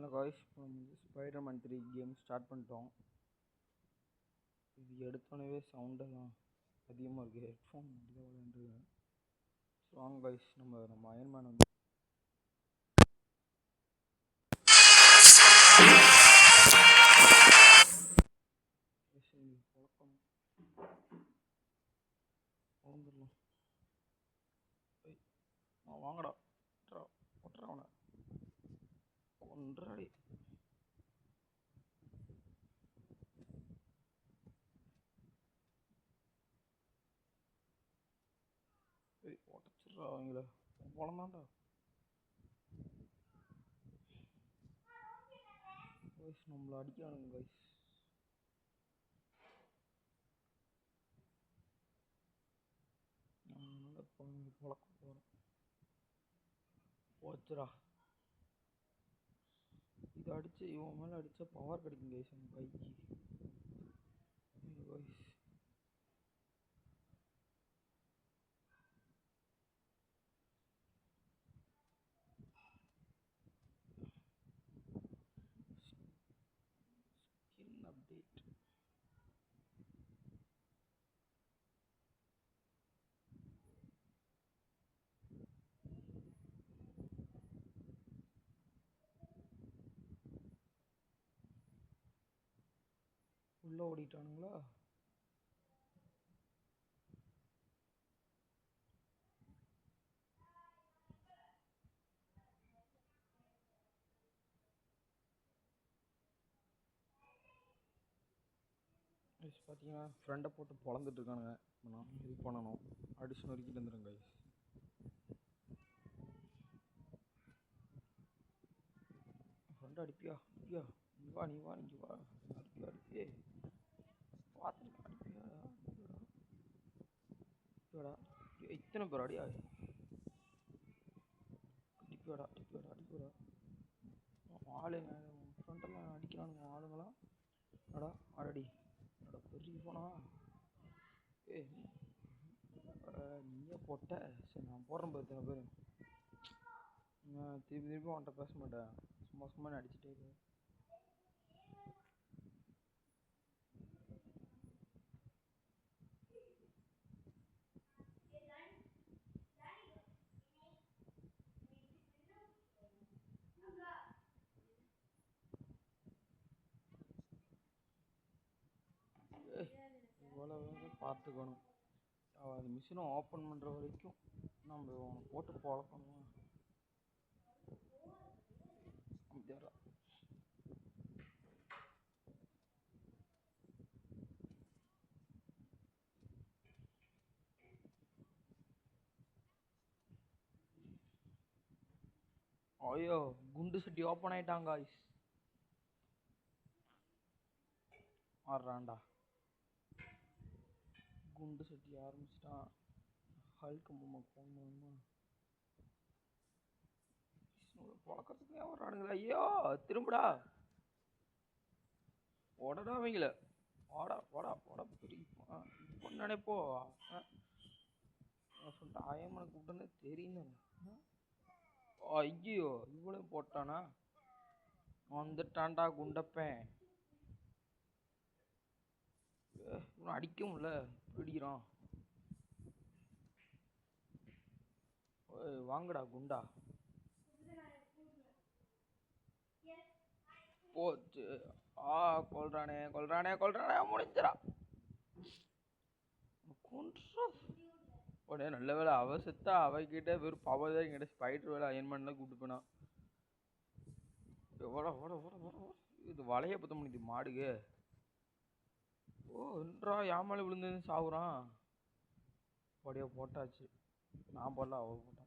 Hello guys, இப்போ நம்ம வந்து ஸ்பைடர்மேன் 3 கேம் ஸ்டார்ட் பண்ணிட்டோம். இது எடுத்தோடனே சவுண்டெல்லாம் அதிகமாக இருக்குது. ஹெட்ஃபோன் மட்டும் தான் விளையாண்டுருக்கேன். வாங்க காய்ஸ், நம்ம அயன்மேன் வந்து பழக்கம் வந்துடலாம். வாங்கடா, ஒட்டுறா அவனை ஒன்றாடி. உடச்சிட்றா அவங்கள, போலதான்டா காய்ஸ். நம்மளை அடிக்கிறானுங்க காய்ஸ். அதனால பழக்க போகிறேன். போச்சுடா. இதை அடித்து இவன் மேலே அடித்தா பவர் கிடைக்கும் கைஸ் அந்த பைக்கு. Guys skin update. உள்ளே ஓடிட்டானுங்களா? பார்த்தீங்கன்னா ஃப்ரெண்டை போட்டு பொழந்துட்டு இருக்கானுங்க. நான் ஹெல்ப் பண்ணணும். அடிச்சு நொறுக்கிட்டு வந்துடுங்க கைஸ். ஃப்ரெண்டை அடிப்பியா அடிப்பியா? நீ வா நீங்க வா. அடிப்பியா பார்த்துட்டு அடிப்பியாடா. இத்தனை பேர் அடியா? அடிப்பியாடா. ஆளுங்க ஃப்ரெண்டெல்லாம் அடிக்கிறானுங்க ஆளுங்களாம். அடா ஆல்ரெடி பெரிய போனா. நீயே போட்ட. சரி நான் போடுறேன் பாரு இத்தனை பேர். திருப்பி அவன்கிட்ட பேச மாட்டேன். சும்மா அடிச்சுட்டே இரு. இவ்வளோ பார்த்துக்கணும். அது மிஷினை ஓப்பன் பண்ணுற வரைக்கும் நம்ம அவனை போட்டு பழக்கணும். ஐயோ, குண்டு சட்டி ஓப்பன் ஆயிட்டாங்க காய்ஸ். ஆடுறான்டா. குண்டு சட்டி ஆரம்பிச்சிட்டான். ஹல்க் பொம்மை போகணுமா பழக்கத்துக்கு வர்றானுங்களா? ஐயோ திரும்புடா. உடனே அவங்கள வாடா பெரிய இப்போ நினைப்போ சொல்லிட்டு ஆயம்மனை கூப்பிட்டோன்னே தெரியுங்க. ஐயோ இவ்வளவு போட்டானா? வந்துட்டான்டா குண்டப்பேன். அடிக்க முடியல, பிடிக்கிறான். வாங்கடா குண்டா. போச்சு. கொல்றானே முடிஞ்சிடா. உடனே நல்ல வேலை அவ செத்தா. அவகிட்ட வெறும் பவர் தான். என்கிட்ட ஸ்பைடர் வேலை அயன்மேன் தான் கூப்பிட்டு போனா. ஓட இது வலைய பத்த முடியுது மாடுக்கு. என்றா யாமலை விழுந்து சாவுறான். போட்டாச்சு. நான் போடல, அவ போட்டான்.